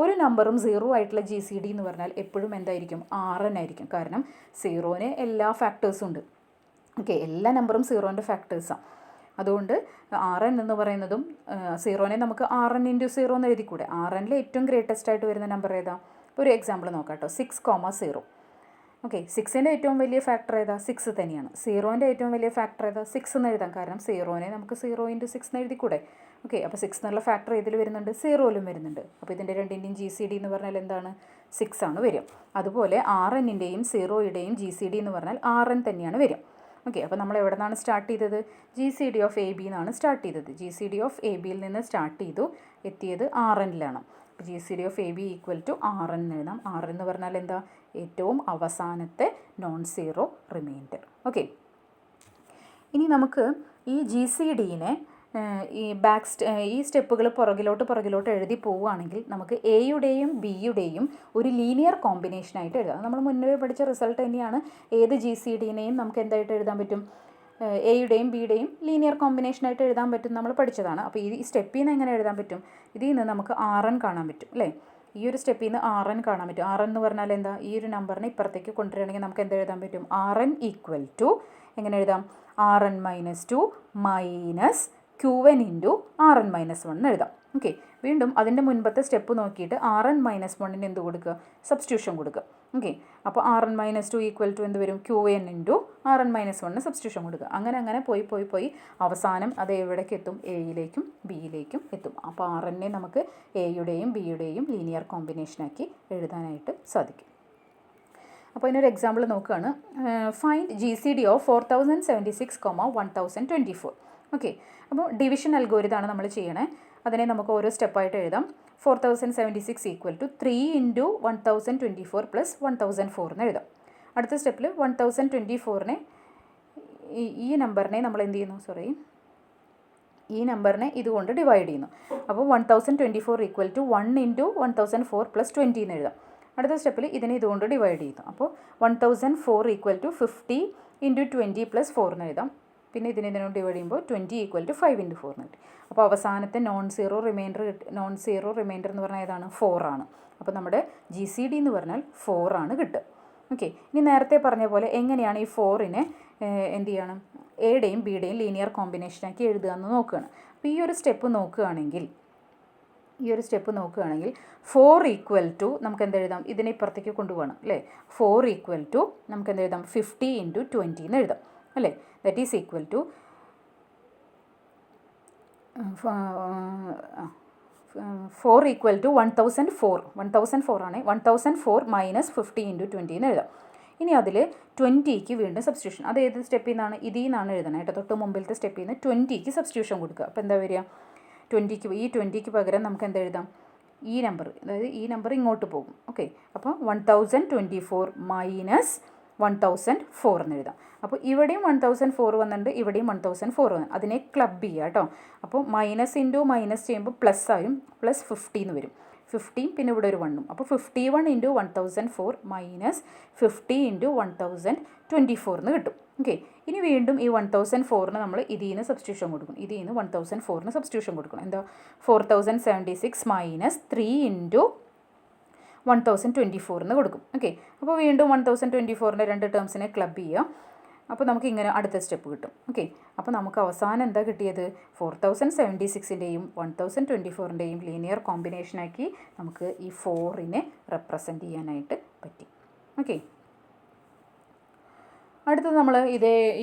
ഒരു നമ്പറും 0 ആയിട്ടുള്ള GCD എന്ന് പറഞ്ഞാൽ എപ്പോഴും എന്തായിരിക്കും? Rn ആയിരിക്കും. കാരണം 0-ന് എല്ലാ ഫാക്ടേഴ്സും ഉണ്ട്. ഓക്കെ, എല്ലാ നമ്പറും 0ൻ്റെ ഫാക്ടേഴ്സാണ്. അതുകൊണ്ട് Rn എന്ന് പറയുന്നതും 0-നെ നമുക്ക് Rn ഇൻറ്റു 0 എന്ന് എഴുതിക്കൂടെ? Rnൽ ഏറ്റവും ഗ്രേറ്റസ്റ്റ് ആയിട്ട് വരുന്ന നമ്പർ ഏതാ? ഒരു എക്സാമ്പിൾ നോക്കാം കേട്ടോ. 6, 0. ഓക്കെ, 6ൻ്റെ ഏറ്റവും വലിയ ഫാക്ടർ ഏതാ? 6 തന്നെയാണ്. 0ൻ്റെ ഏറ്റവും വലിയ ഫാക്ടർ ഏതാ? 6 എന്ന് എഴുതാം. കാരണം 0-നെ നമുക്ക് 0 ഇൻറ്റു 6 എന്ന് എഴുതിക്കൂടെ? ഓക്കെ, അപ്പോൾ 6 എന്നുള്ള ഫാക്ടർ ഇതിൽ വരുന്നുണ്ട്, 0-ലും വരുന്നുണ്ട്. അപ്പോൾ ഇതിൻ്റെ രണ്ടിൻ്റെയും GCD എന്ന് പറഞ്ഞാൽ എന്താണ്? 6 ആണ് വരിക. അതുപോലെ Rnൻ്റെയും 0-യുടെയും GCD എന്ന് പറഞ്ഞാൽ Rn തന്നെയാണ് വരിക. ഓക്കെ, അപ്പോൾ നമ്മൾ എവിടെ നിന്നാണ് സ്റ്റാർട്ട് ചെയ്തത്? GCD ഓഫ് AB എന്നാണ് സ്റ്റാർട്ട് ചെയ്തത്. GCD ഓഫ് ABയിൽ നിന്ന് സ്റ്റാർട്ട് ചെയ്തു, എത്തിയത് Rnലാണ്. അപ്പോൾ GCD of AB equal to Rn എന്ന് എഴുതാം. Rn എന്ന് പറഞ്ഞാൽ എന്താ? ഏറ്റവും അവസാനത്തെ നോൺ സീറോ റിമൈൻഡർ. ഓക്കെ, ഇനി നമുക്ക് ഈ GCDനെ ഈ സ്റ്റെപ്പുകൾ പുറകിലോട്ട് എഴുതി പോവുകയാണെങ്കിൽ നമുക്ക് എയുടെയും ബിയുടെയും ഒരു ലീനിയർ കോമ്പിനേഷനായിട്ട് എഴുതാം. നമ്മൾ മുന്നേ പഠിച്ച റിസൾട്ട് തന്നെയാണ്. ഏത് GCDനെയും നമുക്ക് എന്തായിട്ട് എഴുതാൻ പറ്റും? എയുടെയും ബിയുടെയും ലീനിയർ കോമ്പിനേഷനായിട്ട് എഴുതാൻ പറ്റും, നമ്മൾ പഠിച്ചതാണ്. അപ്പോൾ ഈ സ്റ്റെപ്പിൽ നിന്ന് എങ്ങനെ എഴുതാൻ പറ്റും? ഇതിൽ നിന്ന് നമുക്ക് Rn കാണാൻ പറ്റും അല്ലേ? ഈ ഒരു സ്റ്റെപ്പിൽ നിന്ന് Rn കാണാൻ പറ്റും. Rn എന്ന് പറഞ്ഞാൽ എന്താ? ഈ ഒരു നമ്പറിനെ ഇപ്പുറത്തേക്ക് കൊണ്ടുവരികയാണെങ്കിൽ നമുക്ക് എന്താ എഴുതാൻ പറ്റും? Rn ഈക്വൽ ടു എങ്ങനെ എഴുതാം? Rn minus 2 minus QN into Rn-1 എന്ന് എഴുതാം. ഓക്കെ, വീണ്ടും അതിൻ്റെ മുൻപത്തെ സ്റ്റെപ്പ് നോക്കിയിട്ട് Rn-1 എന്ത് കൊടുക്കുക, സബ്സ്റ്റിറ്റ്യൂഷൻ കൊടുക്കുക. ഓക്കെ, അപ്പോൾ Rn-2 ഈക്വൽ ടു എന്ത് വരും, QN ഇൻറ്റു Rn-1 സബ്സ്റ്റിറ്റ്യൂഷൻ കൊടുക്കുക. അങ്ങനെ പോയി അവസാനം അത് എവിടേക്ക് എത്തും, എയിലേക്കും ബിയിലേക്കും എത്തും. അപ്പോൾ Rn-നെ നമുക്ക് എയുടെയും ബിയുടെയും ലീനിയർ കോമ്പിനേഷനാക്കി എഴുതാനായിട്ട് സാധിക്കും. അപ്പോൾ ഇതിനൊരു എക്സാമ്പിൾ നോക്കുകയാണ്. Find GCD of 4076, 1024. ഓക്കെ, അപ്പോൾ ഡിവിഷൻ അൽഗോരിതമാണ് നമ്മൾ ചെയ്യണേ. അതിനെ നമുക്ക് ഓരോ സ്റ്റെപ്പായിട്ട് എഴുതാം. 4076 ഈക്വൽ ടു 3 ഇൻറ്റു 1024 പ്ലസ് 1004 എന്ന് എഴുതാം. അടുത്ത സ്റ്റെപ്പിൽ 1024നെ ഈ നമ്പറിനെ നമ്മൾ എന്ത് ചെയ്യുന്നു, ഈ നമ്പറിനെ ഇതുകൊണ്ട് ഡിവൈഡ് ചെയ്യുന്നു. അപ്പോൾ 1024 ഈക്വൽ ടു 1 ഇൻറ്റു 1004 പ്ലസ് 20 എന്ന് എഴുതാം. അടുത്ത സ്റ്റെപ്പിൽ ഇതിനെ ഇതുകൊണ്ട് ഡിവൈഡ് ചെയ്യുന്നു. അപ്പോൾ 1004 ഈക്വൽ ടു 50 ഇൻറ്റു 20 പ്ലസ് 4 എന്ന് എഴുതാം. പിന്നെ ഇതിനോട് ഡിവൈഡ് ചെയ്യുമ്പോൾ 20 ഈക്വൽ ടു 5 ഇൻറ്റു 4 എന്ന് കിട്ടി. അപ്പോൾ അവസാനത്തെ നോൺ സീറോ റിമൈൻഡർ എന്ന് പറഞ്ഞാൽ ഏതാണ്, 4 ആണ്. അപ്പോൾ നമ്മുടെ GCD എന്ന് പറഞ്ഞാൽ 4 ആണ് കിട്ടുക. ഓക്കെ, ഇനി നേരത്തെ പറഞ്ഞ പോലെ എങ്ങനെയാണ് ഈ 4നെ എന്ത് ചെയ്യണം, എയുടെയും ബിയുടെയും ലീനിയർ കോമ്പിനേഷനാക്കി എഴുതുക എന്ന് നോക്കുകയാണ്. അപ്പോൾ ഈ ഒരു സ്റ്റെപ്പ് നോക്കുകയാണെങ്കിൽ 4 ഈക്വൽ ടു നമുക്ക് എന്തെഴുതാം, ഇതിനെ ഇപ്പുറത്തേക്ക് കൊണ്ടുപോകണം അല്ലേ. 4 ഈക്വൽ ടു നമുക്ക് എന്തെഴുതാം, 50 ഇൻറ്റു 20 എന്ന് എഴുതാം അല്ലേ. That is equal to 4 equal to 1004 ആണ്. 1004 മൈനസ് 50 ഇൻറ്റു 20 എന്ന് എഴുതാം. ഇനി അതിൽ 20ക്ക് വീണ്ടും സബ്സ്റ്റിറ്റ്യൂഷൻ, അത് ഏത് സ്റ്റെപ്പിൽ നിന്നാണ്, ഇതിൽ നിന്നാണ് എഴുതണം കേട്ടോ. തൊട്ട് മുമ്പിലത്തെ സ്റ്റെപ്പിൽ നിന്ന് 20ക്ക് സബ്സ്റ്റിറ്റ്യൂഷൻ കൊടുക്കുക. അപ്പോൾ എന്താ വരിക, 20ക്ക് പകരം നമുക്ക് എന്തെഴുതാം, ഈ നമ്പർ, അതായത് ഈ നമ്പർ ഇങ്ങോട്ട് പോകും. ഓക്കെ, അപ്പോൾ 1024 മൈനസ് 1004 എന്ന് എഴുതാം. അപ്പോൾ ഇവിടെയും 1004 വന്നിട്ടുണ്ട്, ഇവിടെയും 1004 വന്നു. അതിനെ ക്ലബ് ചെയ്യുക കേട്ടോ. അപ്പോൾ മൈനസ് ഇൻറ്റു മൈനസ് ചെയ്യുമ്പോൾ പ്ലസ് ആയും, പ്ലസ് 50 എന്ന് വരും. 50 പിന്നെ ഇവിടെ ഒരു 1ഉം. അപ്പോൾ 51 ഇൻറ്റു 1004 മൈനസ് 50 ഇൻറ്റു 1024 എന്ന് കിട്ടും. ഓക്കെ, ഇനി വീണ്ടും ഈ 1004ന് നമ്മൾ ഇതിൽ നിന്ന് സബ്സ്റ്റിറ്റ്യൂഷൻ കൊടുക്കും. ഇതിൽ നിന്ന് 1004ന് സബ്സ്റ്റിറ്റ്യൂഷൻ കൊടുക്കണം. എന്താ, 4076 മൈനസ് 3 ഇൻറ്റു 1024 എന്ന് കൊടുക്കും. ഓക്കെ, അപ്പോൾ വീണ്ടും 1024ൻ്റെ രണ്ട് ടേംസിനെ ക്ലബ് ചെയ്യുക. അപ്പോൾ നമുക്ക് ഇങ്ങനെ അടുത്ത സ്റ്റെപ്പ് കിട്ടും. ഓക്കെ, അപ്പോൾ നമുക്ക് അവസാനം എന്താ കിട്ടിയത്, 4076ൻ്റെയും 1024ൻ്റെയും ലീനിയർ കോമ്പിനേഷനാക്കി നമുക്ക് ഈ 4നെ റെപ്രസെൻറ്റ് ചെയ്യാനായിട്ട് പറ്റി. ഓക്കെ, അടുത്തത് നമ്മൾ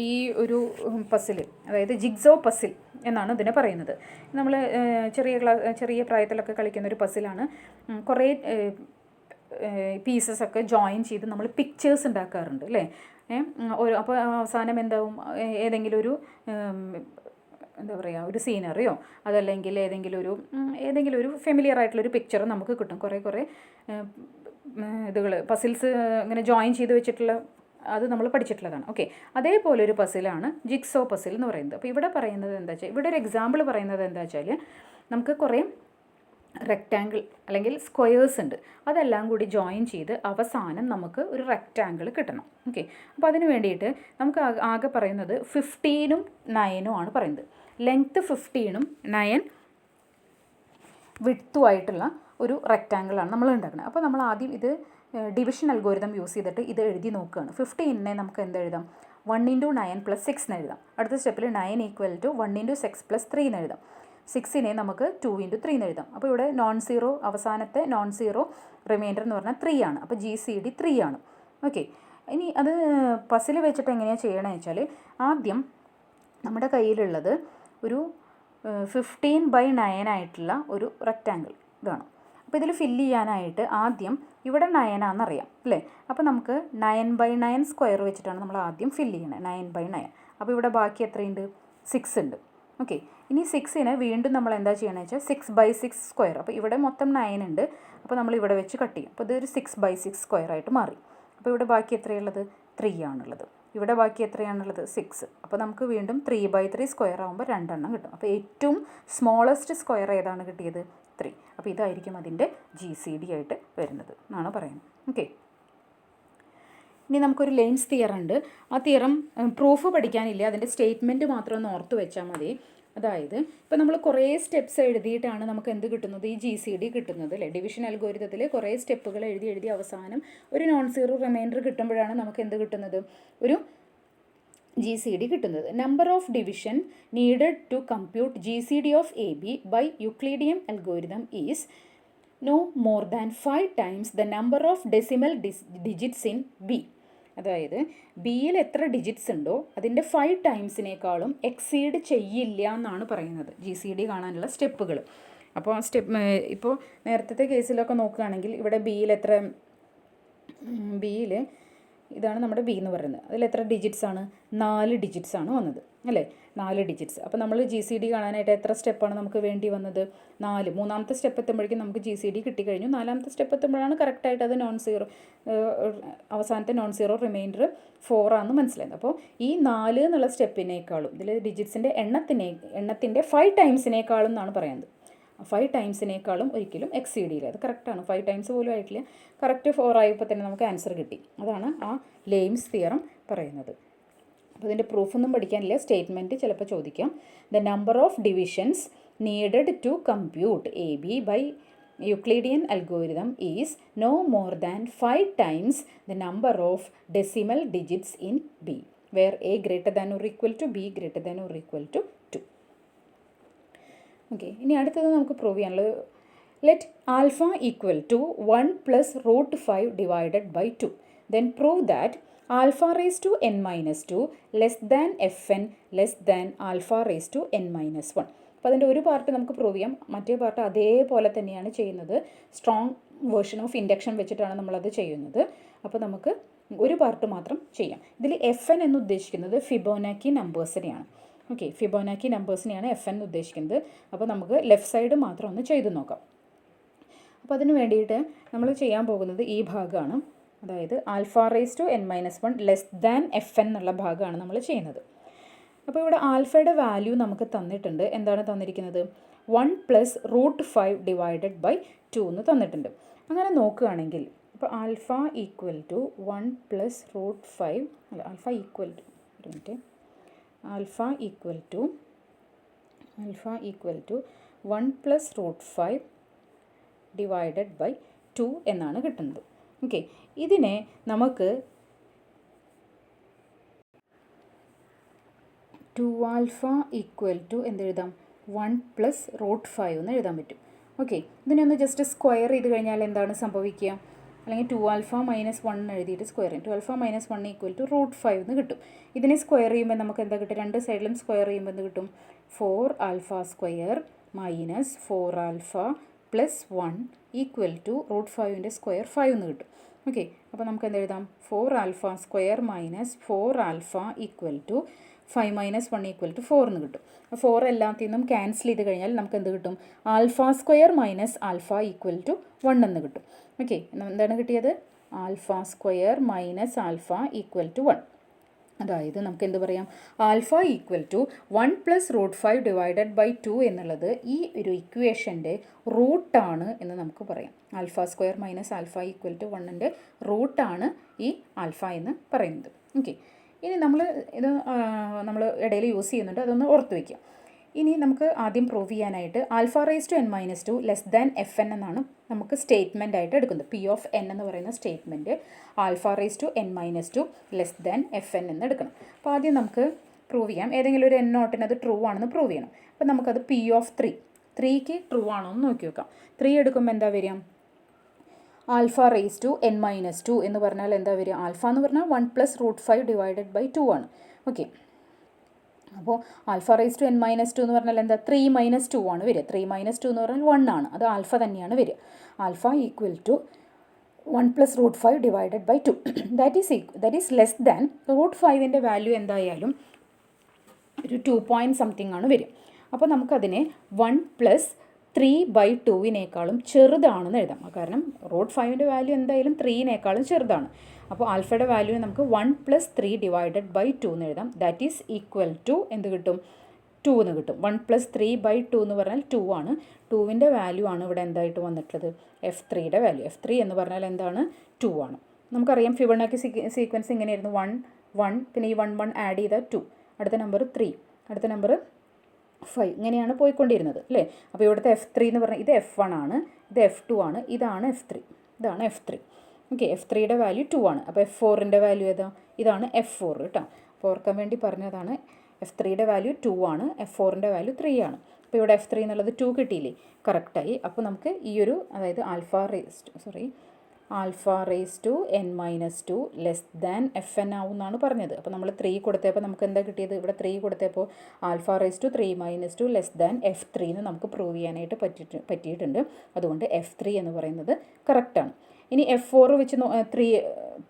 ഈ ഒരു പസിൽ, അതായത് ജിഗ്സോ പസിൽ എന്നാണ് ഇതിനെ പറയുന്നത്. നമ്മൾ ചെറിയ പ്രായത്തിലൊക്കെ കളിക്കുന്ന ഒരു പസിലാണ്. കുറേ പീസസൊക്കെ ജോയിൻ ചെയ്ത് നമ്മൾ പിക്ചേഴ്സ് ഉണ്ടാക്കാറുണ്ട് അല്ലേ. അപ്പോൾ അവസാനം എന്താവും, ഏതെങ്കിലും ഒരു സീനറിയോ അതല്ലെങ്കിൽ ഏതെങ്കിലും ഒരു ഫെമിലിയർ ആയിട്ടുള്ളൊരു പിക്ചർ നമുക്ക് കിട്ടും. കുറേ പസിൽസ് ഇങ്ങനെ ജോയിൻ ചെയ്ത് വെച്ചിട്ടുള്ള, അത് നമ്മൾ പഠിച്ചിട്ടുള്ളതാണ്. ഓക്കെ, അതേപോലെ ഒരു പസിലാണ് ജിഗ്സോ പസിൽ എന്ന് പറയുന്നത്. അപ്പോൾ ഇവിടെ പറയുന്നത് എന്താ വെച്ചാൽ, ഇവിടെ ഒരു എക്സാമ്പിൾ പറയുന്നത് എന്താ വെച്ചാൽ, നമുക്ക് കുറേ റെക്റ്റാങ്കിൾ അല്ലെങ്കിൽ സ്ക്വയേഴ്സ് ഉണ്ട്, അതെല്ലാം കൂടി ജോയിൻ ചെയ്ത് അവസാനം നമുക്ക് ഒരു റെക്റ്റാങ്കിൾ കിട്ടണം. ഓക്കെ, അപ്പോൾ അതിന് വേണ്ടിയിട്ട് നമുക്ക് ആകെ പറയുന്നത് 15ഉം 9ഉം ആണ് പറയുന്നത്. ലെങ്ത്ത് 15ഉം 9 വിഡ്ത്തുമായിട്ടുള്ള ഒരു റെക്റ്റാങ്കിളാണ് നമ്മൾ ഉണ്ടാക്കുന്നത്. അപ്പോൾ നമ്മൾ ആദ്യം ഇത് ഡിവിഷൻ അൽഗോരിതം യൂസ് ചെയ്തിട്ട് ഇത് എഴുതി നോക്കുകയാണ്. 15നെ നമുക്ക് എന്തെഴുതാം, 1 ഇൻറ്റു 9 പ്ലസ് 6 എന്ന് എഴുതാം. അടുത്ത സ്റ്റെപ്പിൽ 9 ഈക്വൽ ടു 1 ഇൻറ്റു 6 പ്ലസ് 3 എന്ന് എഴുതാം. 6നെ നമുക്ക് 2 ഇൻറ്റു 3 എന്ന് എഴുതാം. അപ്പോൾ ഇവിടെ അവസാനത്തെ നോൺ സീറോ റിമൈൻഡർ എന്ന് പറഞ്ഞാൽ 3 ആണ്. അപ്പോൾ GCD 3 ആണ്. ഓക്കെ, ഇനി അത് പസിൽ വെച്ചിട്ട് എങ്ങനെയാണ് ചെയ്യണമെന്ന് വെച്ചാൽ, ആദ്യം നമ്മുടെ കയ്യിലുള്ളത് ഒരു 15/9 ആയിട്ടുള്ള ഒരു റെക്റ്റാങ്കിൾ ഇതാണ്. അപ്പോൾ ഇതിൽ ഫില്ല് ചെയ്യാനായിട്ട് ആദ്യം ഇവിടെ 9 ആണെന്നറിയാം അല്ലേ. അപ്പോൾ നമുക്ക് 9/9 സ്ക്വയർ വെച്ചിട്ടാണ് നമ്മൾ ആദ്യം ഫില്ല് ചെയ്യണത്. 9/9. അപ്പോൾ ഇവിടെ ബാക്കി എത്രയുണ്ട്, 6 ഉണ്ട്. ഓക്കെ, ഇനി 6നെ വീണ്ടും നമ്മൾ എന്താ ചെയ്യണമെന്ന് വെച്ചാൽ 6/6 സ്ക്വയർ. അപ്പോൾ ഇവിടെ മൊത്തം 9 ഉണ്ട്. അപ്പോൾ നമ്മൾ ഇവിടെ വെച്ച് കട്ട് ചെയ്യും. അപ്പോൾ ഇതൊരു 6/6 സ്ക്വയർ ആയിട്ട് മാറി. അപ്പോൾ ഇവിടെ ബാക്കി എത്രയുള്ളത്, 3 ആണുള്ളത്. ഇവിടെ ബാക്കി എത്രയാണുള്ളത്, 6. അപ്പോൾ നമുക്ക് വീണ്ടും 3/3 സ്ക്വയർ ആകുമ്പോൾ 2 എണ്ണം കിട്ടും. അപ്പോൾ ഏറ്റവും സ്മോളസ്റ്റ് സ്ക്വയർ ഏതാണ് കിട്ടിയത്, 3. അപ്പോൾ ഇതായിരിക്കും അതിൻ്റെ GCD ആയിട്ട് വരുന്നത് എന്നാണ് പറയുന്നത്. ഓക്കെ, ഇനി നമുക്കൊരു ലെയിൻസ് തിയറം ഉണ്ട്. ആ തിയറം പ്രൂഫ് പഠിക്കാനില്ല, അതിൻ്റെ സ്റ്റേറ്റ്മെൻറ്റ് മാത്രം ഒന്ന് ഓർത്ത് വെച്ചാൽ മതി. അതായത് ഇപ്പോൾ നമ്മൾ കുറേ സ്റ്റെപ്സ് എഴുതിയിട്ടാണ് നമുക്ക് എന്ത് കിട്ടുന്നത്, ഈ GCD കിട്ടുന്നത് അല്ലേ. ഡിവിഷൻ അൽഗോരിതത്തിൽ കുറേ സ്റ്റെപ്പുകൾ എഴുതി അവസാനം ഒരു നോൺ സീറോ റിമൈൻഡർ കിട്ടുമ്പോഴാണ് നമുക്ക് എന്ത് കിട്ടുന്നത്, ഒരു GCD കിട്ടുന്നത്. Number of division needed to compute GCD of AB by Euclidean algorithm is no more than 5 times the number of decimal digits in B. അതായത് ബിയിൽ എത്ര ഡിജിറ്റ്സ് ഉണ്ടോ അതിൻ്റെ 5 ടൈംസിനേക്കാളും എക്സീഡ് ചെയ്യില്ല എന്നാണ് പറയുന്നത് GCD കാണാനുള്ള സ്റ്റെപ്പുകൾ. അപ്പോൾ ആ സ്റ്റെപ്പ് ഇപ്പോൾ നേരത്തെ കേസിലൊക്കെ നോക്കുകയാണെങ്കിൽ ഇവിടെ ബിയിൽ ഇതാണ് നമ്മുടെ ബി എന്ന് പറയുന്നത്. അതിൽ എത്ര ഡിജിറ്റ്സ് ആണ്? 4 ഡിജിറ്റ്സ് ആണ് വന്നത് അല്ലേ? 4 ഡിജിറ്റ്സ്. അപ്പോൾ നമ്മൾ GCD കാണാനായിട്ട് എത്ര സ്റ്റെപ്പാണ് നമുക്ക് വേണ്ടി വന്നത്? 4. മൂന്നാമത്തെ സ്റ്റെപ്പ് എത്തുമ്പോഴേക്കും നമുക്ക് GCD കിട്ടിക്കഴിഞ്ഞു. നാലാമത്തെ സ്റ്റെപ്പ് എത്തുമ്പോഴാണ് കറക്റ്റായിട്ട് അത് നോൺ സീറോ, അവസാനത്തെ നോൺ സീറോ റിമൈൻഡർ 4 ആണെന്ന് മനസ്സിലായത്. അപ്പോൾ ഈ 4 എന്നുള്ള സ്റ്റെപ്പിനേക്കാളും ഇതിൽ ഡിജിറ്റ്സിൻ്റെ എണ്ണത്തിൻ്റെ 5 ടൈംസിനേക്കാളും എന്നാണ് പറയുന്നത്. 5 ടൈംസിനേക്കാളും ഒരിക്കലും എക്സീഡ് ചെയ്യില്ല. അത് കറക്റ്റാണ്. 5 ടൈംസ് പോലും ആയിട്ടില്ല. കറക്റ്റ് 4 ആയപ്പോൾ തന്നെ നമുക്ക് ആൻസർ കിട്ടി. അതാണ് ആ ലെയിംസ് തിയറം പറയുന്നത്. അപ്പോൾ ഇതിൻ്റെ പ്രൂഫൊന്നും പഠിക്കാനില്ല. സ്റ്റേറ്റ്മെൻറ്റ് ചിലപ്പോൾ ചോദിക്കാം. The number of divisions needed to compute AB by Euclidean algorithm is no more than 5 times the number of decimal digits in B where A greater than or equal to B greater than or equal to 2. Okay, ഇനി അടുത്തത് നമുക്ക് prove ചെയ്യാനുള്ളത്, let alpha equal to 1 plus root 5 divided by 2. Then prove that alpha raise to n minus 2 less than FN less than alpha raise to n minus 1. അപ്പോൾ അതിൻ്റെ ഒരു part നമുക്ക് prove ചെയ്യാം, മറ്റേ പാർട്ട് അതേപോലെ തന്നെയാണ് ചെയ്യുന്നത്. സ്ട്രോങ് വേർഷൻ ഓഫ് ഇൻഡക്ഷൻ വെച്ചിട്ടാണ് നമ്മളത് ചെയ്യുന്നത്. അപ്പോൾ നമുക്ക് ഒരു പാർട്ട് മാത്രം ചെയ്യാം. ഇതിൽ FN എന്ന് ഉദ്ദേശിക്കുന്നത് ഫിബോനാക്കി നമ്പേഴ്സിനെയാണ്. ഓക്കെ, ഫിബോനാക്കി നമ്പേഴ്സിനെയാണ് FN എന്ന് ഉദ്ദേശിക്കുന്നത്. അപ്പോൾ നമുക്ക് ലെഫ്റ്റ് സൈഡ് മാത്രം ഒന്ന് ചെയ്ത് നോക്കാം. അപ്പോൾ അതിന് വേണ്ടിയിട്ട് നമ്മൾ ചെയ്യാൻ പോകുന്നത് ഈ ഭാഗമാണ്. അതായത് alpha raise to n minus 1 less than FN എന്നുള്ള ഭാഗമാണ് നമ്മൾ ചെയ്യുന്നത്. അപ്പോൾ ഇവിടെ ആൽഫയുടെ വാല്യൂ നമുക്ക് തന്നിട്ടുണ്ട്. എന്താണ് തന്നിരിക്കുന്നത്? 1 പ്ലസ് റൂട്ട് 5 ഡിവൈഡഡ് ബൈ 2 എന്ന് തന്നിട്ടുണ്ട്. അങ്ങനെ നോക്കുകയാണെങ്കിൽ ഇപ്പോൾ alpha equal to 1 plus root 5 അല്ല, ആൽഫ ഈക്വൽ ടു ഒരു minute alpha equal to 1 plus root 5 divided by 2 എന്നാണ് കിട്ടുന്നത്. ഓക്കെ, ഇതിനെ നമുക്ക് 2 ആൽഫ ഈക്വൽ ടു എന്തെഴുതാം? 1 പ്ലസ് റൂട്ട് 5 എന്ന് എഴുതാൻ പറ്റും. ഓക്കെ, ഇതിനെ ഒന്ന് ജസ്റ്റ് സ്ക്വയർ ചെയ്ത് കഴിഞ്ഞാൽ എന്താണ് സംഭവിക്കുക? അല്ലെങ്കിൽ 2 ആൽഫ മൈനസ് 1 എഴുതിയിട്ട് സ്ക്വയർ ചെയ്യും. 2 alpha minus 1 equal to root 5 എന്ന് കിട്ടും. ഇതിനെ സ്ക്വയർ ചെയ്യുമ്പോൾ നമുക്ക് എന്താ കിട്ടും? രണ്ട് സൈഡിലും സ്ക്വയർ ചെയ്യുമ്പോൾ എന്ത് കിട്ടും? 4 alpha square minus 4 alpha plus 1 equal to root 5ൻ്റെ സ്ക്വയർ 5 എന്ന് കിട്ടും. ഓക്കെ, അപ്പോൾ നമുക്ക് എന്ത് എഴുതാം? 4 alpha square minus 4 alpha equal to 5 minus 1 equal to 4 എന്ന് കിട്ടും. 4 എല്ലാത്തിൽ നിന്നും ക്യാൻസൽ ചെയ്ത് കഴിഞ്ഞാൽ നമുക്ക് എന്ത് കിട്ടും? Alpha square minus alpha equal to 1 എന്ന് കിട്ടും. ഓക്കെ, എന്താണ് കിട്ടിയത്? Alpha square minus alpha equal to 1. അതായത് നമുക്ക് എന്ത് പറയാം? Alpha equal to 1 plus root 5 divided by 2 എന്നുള്ളത് ഈ ഒരു ഇക്വേഷൻ്റെ റൂട്ടാണ് എന്ന് നമുക്ക് പറയാം. Alpha square minus alpha equal to 1ൻ്റെ റൂട്ടാണ് ഈ ആൽഫ എന്ന് പറയുന്നത്. ഓക്കെ, ഇനി നമ്മൾ ഇടയിൽ യൂസ് ചെയ്യുന്നുണ്ട്, അതൊന്ന് ഓർത്ത് വയ്ക്കുക. ഇനി നമുക്ക് ആദ്യം പ്രൂവ് ചെയ്യാനായിട്ട് alpha raise to n minus 2 less than FN എന്നാണ് നമുക്ക് സ്റ്റേറ്റ്മെൻ്റ് ആയിട്ട് എടുക്കുന്നത്. P ഓഫ് n എന്ന് പറയുന്ന statement alpha raise to n minus 2 less than FN എന്ന് എടുക്കണം. അപ്പോൾ ആദ്യം നമുക്ക് പ്രൂവ് ചെയ്യാം. ഏതെങ്കിലും ഒരു n നോട്ടിന് അത് ട്രൂ ആണെന്ന് പ്രൂവ് ചെയ്യണം. അപ്പോൾ നമുക്കത് P ഓഫ് 3ക്ക് ട്രൂ ആണോ എന്ന് നോക്കി നോക്കാം. 3 എടുക്കുമ്പോൾ എന്താ വരിക? Alpha raise to n minus 2 എന്ന് പറഞ്ഞാൽ എന്താ വരിക? ആൽഫ എന്ന് പറഞ്ഞാൽ 1 പ്ലസ് റൂട്ട് 5 ഡിവൈഡഡ് ബൈ 2 ആണ്. ഓക്കെ, അപ്പോൾ alpha raise to n minus 2 എന്ന് പറഞ്ഞാൽ എന്താ? 3 മൈനസ് 2 ആണ് വരിക. 3 മൈനസ് 2 എന്ന് പറഞ്ഞാൽ 1 ആണ്. അത് ആൽഫ തന്നെയാണ് വരിക. Alpha equal to 1 plus root 5 divided by 2 that is less than root 5ൻ്റെ വാല്യൂ എന്തായാലും ഒരു 2 പോയിൻറ്റ് സംതിങ് ആണ് വരിക. അപ്പോൾ നമുക്കതിനെ 1 പ്ലസ് 3 ബൈ 2വിനേക്കാളും ചെറുതാണെന്ന് എഴുതാം. കാരണം റൂട്ട് 5ൻ്റെ വാല്യൂ എന്തായാലും 3നേക്കാളും ചെറുതാണ്. അപ്പോൾ ആൽഫയുടെ വാല്യൂ നമുക്ക് 1 പ്ലസ് 3 ഡിവൈഡഡ് ബൈ 2 എന്ന് എഴുതാം. ദാറ്റ് ഈസ് ഈക്വൽ ടു എന്ത് കിട്ടും? 2 എന്ന് കിട്ടും. 1 പ്ലസ് 3 ബൈ 2 എന്ന് പറഞ്ഞാൽ 2 ആണ്. 2വിൻ്റെ വാല്യൂ ആണ് ഇവിടെ എന്തായിട്ട് വന്നിട്ടുള്ളത്? F3യുടെ വാല്യൂ. F3 എന്ന് പറഞ്ഞാൽ എന്താണ്? 2 ആണ്. നമുക്കറിയാം ഫിബൊനാച്ചി സീക്വൻസ് ഇങ്ങനെയായിരുന്നു. 1 1 പിന്നെ ഈ 1 1 ആഡ് ചെയ്താൽ 2, അടുത്ത നമ്പർ 3, അടുത്ത നമ്പർ 5, ഇങ്ങനെയാണ് പോയിക്കൊണ്ടിരുന്നത് അല്ലേ? അപ്പോൾ ഇവിടുത്തെ F3 എന്ന് പറഞ്ഞാൽ ഇത് F1 ആണ്, ഇത് F2 ആണ്, ഇതാണ് F3. ഓക്കെ, F3യുടെ വാല്യൂ 2 ആണ്. അപ്പോൾ F4ൻ്റെ വാല്യൂ ഏതാ? ഇതാണ് F4 കേട്ടോ. അപ്പോൾ ഓർക്കാൻ വേണ്ടി പറഞ്ഞതാണ്. F3യുടെ വാല്യൂ 2 ആണ്, F4ൻ്റെ വാല്യൂ 3 ആണ്. അപ്പോൾ ഇവിടെ F3 എന്നുള്ളത് 2 കിട്ടിയില്ലേ, കറക്റ്റായി. അപ്പോൾ നമുക്ക് ഈ ഒരു, അതായത് alpha raise to n-2 less than FN ആവും എന്നാണ് പറഞ്ഞത്. അപ്പോൾ നമ്മൾ 3 കൊടുത്തപ്പോൾ നമുക്ക് എന്താ കിട്ടിയത്? ഇവിടെ 3 കൊടുത്തപ്പോൾ alpha raise to 3-2 less than F3 എന്ന് നമുക്ക് പ്രൂവ് ചെയ്യാനായിട്ട് പറ്റിയിട്ടുണ്ട്. അതുകൊണ്ട് F3 എന്ന് പറയുന്നത് കറക്റ്റാണ്. ഇനി F4 വെച്ച്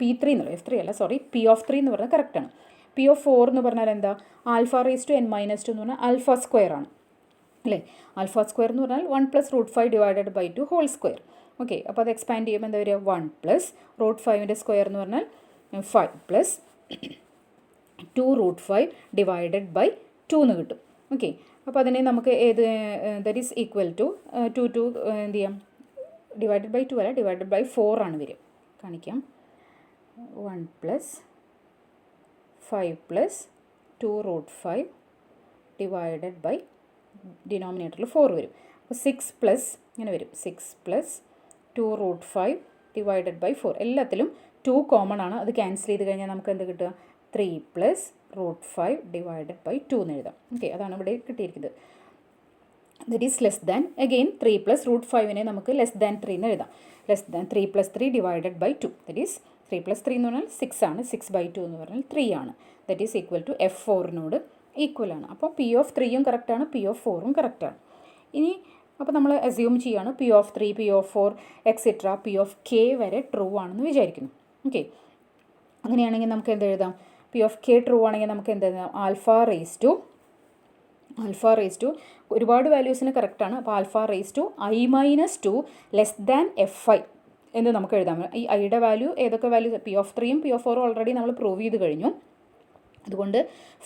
P3 എന്നുള്ള F3 അല്ല, സോറി, P3 എന്ന് പറഞ്ഞാൽ കറക്റ്റാണ്. P4 എന്ന് പറഞ്ഞാൽ എന്താ? ആൽഫ റേസ് ടു n-2 എന്ന് പറഞ്ഞാൽ ആൽഫ സ്ക്വയർ ആണ് അല്ലേ. ആൽഫ സ്ക്വയർ എന്ന് പറഞ്ഞാൽ 1+√5 divided by 2 whole square. Okay, അപ്പോൾ അത് എക്സ്പാൻഡ് ചെയ്യുമ്പോൾ എന്താ വരിക? 1+√5ൻ്റെ സ്ക്വയർ എന്ന് പറഞ്ഞാൽ 5+2√5 ഡിവൈഡഡ് ബൈ 2 എന്ന് കിട്ടും. ഓക്കെ, അപ്പോൾ അതിനെ നമുക്ക് ദറ്റ് ഈസ് ഈക്വൽ ടു 2 എന്ത് ചെയ്യാം? ഡിവൈഡഡ് ബൈ 2 അല്ല, ഡിവൈഡഡ് ബൈ 4 ആണ് വരും. കാണിക്കാം. 1+5+2√5 ഡിവൈഡഡ് ബൈ ഡിനോമിനേറ്ററിൽ 4 വരും. അപ്പോൾ 6+ ഇങ്ങനെ വരും. 6+2√5 ഡിവൈഡഡ് ബൈ 4. എല്ലാത്തിലും 2 കോമൺ ആണ്. അത് ക്യാൻസൽ ചെയ്ത് കഴിഞ്ഞാൽ നമുക്ക് എന്ത് കിട്ടുക? 3+√5 ഡിവൈഡഡ് ബൈ 2 എന്ന് എഴുതാം. ഓക്കെ, അതാണ് ഇവിടെ കിട്ടിയിരിക്കുന്നത്. That is less than, again 3+√5നെ നമുക്ക് ലെസ് ദാൻ 3 എന്ന് എഴുതാം. Less than 3+3 divided by 2. That is 3+3 എന്ന് പറഞ്ഞാൽ 6 ആണ്. 6/2 എന്ന് പറഞ്ഞാൽ 3 ആണ്. ദറ്റ് ഈസ് ഈക്വൽ ടു F4നോട് ഈക്വൽ ആണ്. അപ്പോൾ P3യും കറക്റ്റാണ്, P4ഉം കറക്റ്റാണ്. ഇനി അപ്പോൾ നമ്മൾ അസ്യൂം ചെയ്യാണ് P3, P4 എക്സെട്ര P വരെ ട്രൂ ആണെന്ന് വിചാരിക്കുന്നു. ഓക്കെ, അങ്ങനെയാണെങ്കിൽ നമുക്ക് എന്ത് എഴുതാം? P ട്രൂ ആണെങ്കിൽ നമുക്ക് എന്ത് എഴുതാം? ആൽഫ റേസ് ടു ഒരുപാട് വാല്യൂസിന് കറക്റ്റാണ്. അപ്പോൾ alpha raise to i-2 less than Fi എന്ന് നമുക്ക് എഴുതാം. ഈ ഐയുടെ വാല്യൂ ഏതൊക്കെ വാല്യൂ? P3യും P4ഉം ഓൾറെഡി നമ്മൾ പ്രൂവ് ചെയ്ത് കഴിഞ്ഞു. അതുകൊണ്ട്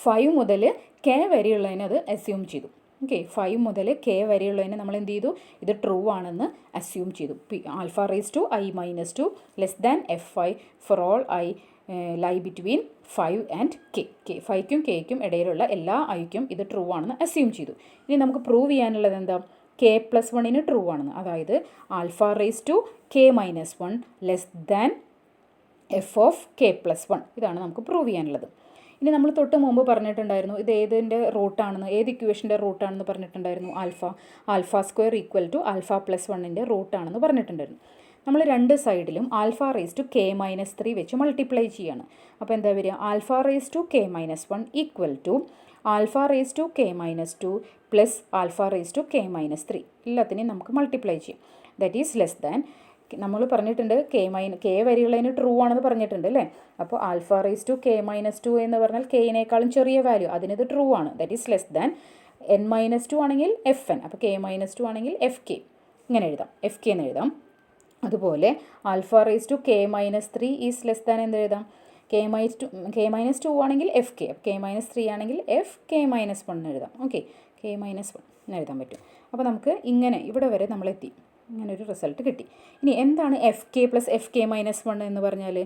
5 മുതൽ K വരെയുള്ളതിന് അത് അസ്യൂം ചെയ്തു. ഓക്കെ, 5 മുതൽ K വരെയുള്ളതിന് നമ്മൾ എന്ത് ചെയ്തു? ഇത് ട്രൂ ആണെന്ന് അസ്യൂം ചെയ്തു. Alpha raise to i-2 less than Fi for all i lie between 5 and K. 5ക്കും Kക്കും ഇടയിലുള്ള എല്ലാ ഐക്കും ഇത് ട്രൂ ആണെന്ന് അസ്യൂം ചെയ്തു. ഇനി നമുക്ക് പ്രൂവ് ചെയ്യാനുള്ളത് എന്താ? K+1ന് ട്രൂ ആണെന്ന്. അതായത് alpha raise to K-1 less than F(K+1). ഇതാണ് നമുക്ക് പ്രൂവ് ചെയ്യാനുള്ളത്. ഇനി നമ്മൾ തൊട്ട് മുമ്പ് പറഞ്ഞിട്ടുണ്ടായിരുന്നു ഇത് ഏതിൻ്റെ റൂട്ടാണെന്ന്, ഏത് ഇക്വേഷൻ്റെ റൂട്ടാണെന്ന് പറഞ്ഞിട്ടുണ്ടായിരുന്നു? ആൽഫ സ്ക്വയർ ഈക്വൽ ടു α+1ൻ്റെ റൂട്ടാണെന്ന് പറഞ്ഞിട്ടുണ്ടായിരുന്നു. നമ്മൾ രണ്ട് സൈഡിലും ആൽഫ റേസ് ടു K-3 വെച്ച് മൾട്ടിപ്ലൈ ചെയ്യാണ്. അപ്പോൾ എന്താ വരിക? Alpha raise to K-1 equal to alpha raise to K-2 plus alpha raise to K-3. എല്ലാത്തിനെയും നമുക്ക് മൾട്ടിപ്ലൈ ചെയ്യാം. ദാറ്റ് ഈസ് ലെസ് ദാൻ, നമ്മൾ പറഞ്ഞിട്ടുണ്ട് K വരെയുള്ളതിന് ട്രൂ ആണെന്ന് പറഞ്ഞിട്ടുണ്ട് അല്ലേ. അപ്പോൾ ആൽഫ റേസ് ടു K-2 എന്ന് പറഞ്ഞാൽ Kനേക്കാളും ചെറിയ വാല്യൂ, അതിനത് ട്രൂ ആണ്. That is less than n-2 ആണെങ്കിൽ Fn. അപ്പോൾ K-2 ആണെങ്കിൽ Fk ഇങ്ങനെ എഴുതാം, Fk എന്ന് എഴുതാം. അതുപോലെ alpha raise to K-3 is less than എന്ത് എഴുതാം? K-2 ആണെങ്കിൽ Fk, K-3 ആണെങ്കിൽ Fk-1 എന്ന് എഴുതാം. ഓക്കെ, K-1 എന്ന് എഴുതാൻ പറ്റും. അപ്പോൾ നമുക്ക് ഇങ്ങനെ ഇവിടെ വരെ നമ്മളെത്തി, ഇങ്ങനൊരു റിസൾട്ട് കിട്ടി. ഇനി എന്താണ് Fk പ്ലസ് Fk-1 എന്ന് പറഞ്ഞാൽ?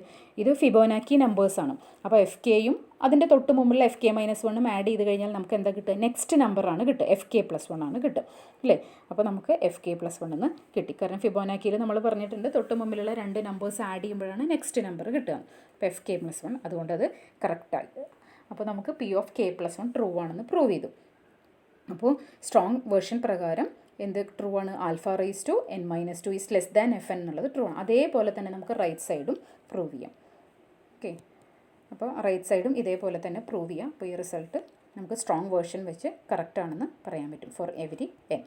ഇത് ഫിബോനാക്കി നമ്പേഴ്സാണ്. അപ്പോൾ Fkയും അതിൻ്റെ തൊട്ട് മുമ്പുള്ള Fk-1ഉം ആഡ് ചെയ്ത് കഴിഞ്ഞാൽ നമുക്ക് എന്താ കിട്ടുക? നെക്സ്റ്റ് നമ്പറാണ് കിട്ടുക, Fk+1 ആണ് കിട്ടുക അല്ലേ. അപ്പോൾ നമുക്ക് Fk+1 എന്ന് കിട്ടി. കാരണം ഫിബോനാക്കിയിൽ നമ്മൾ പറഞ്ഞിട്ടുണ്ട് തൊട്ട് മുമ്പിലുള്ള രണ്ട് നമ്പേഴ്സ് ആഡ് ചെയ്യുമ്പോഴാണ് നെക്സ്റ്റ് നമ്പർ കിട്ടുക. അപ്പോൾ Fk+1, അതുകൊണ്ട് അത് കറക്റ്റായി. അപ്പോൾ നമുക്ക് Pk+1 ട്രൂ ആണെന്ന് പ്രൂവ് ചെയ്തു. അപ്പോൾ സ്ട്രോങ് വേർഷൻ പ്രകാരം എന്ത് ട്രൂ ആണ്? Alpha raise to n-2 is less than Fn എന്നുള്ളത് ട്രൂ ആണ്. അതേപോലെ തന്നെ നമുക്ക് റൈറ്റ് സൈഡും പ്രൂവ് ചെയ്യാം. ഓക്കെ, അപ്പോൾ റൈറ്റ് സൈഡും ഇതേപോലെ തന്നെ പ്രൂവ് ചെയ്യാം. അപ്പോൾ ഈ റിസൾട്ട് നമുക്ക് സ്ട്രോങ് വേർഷൻ വെച്ച് കറക്റ്റാണെന്ന് പറയാൻ പറ്റും ഫോർ എവരി n.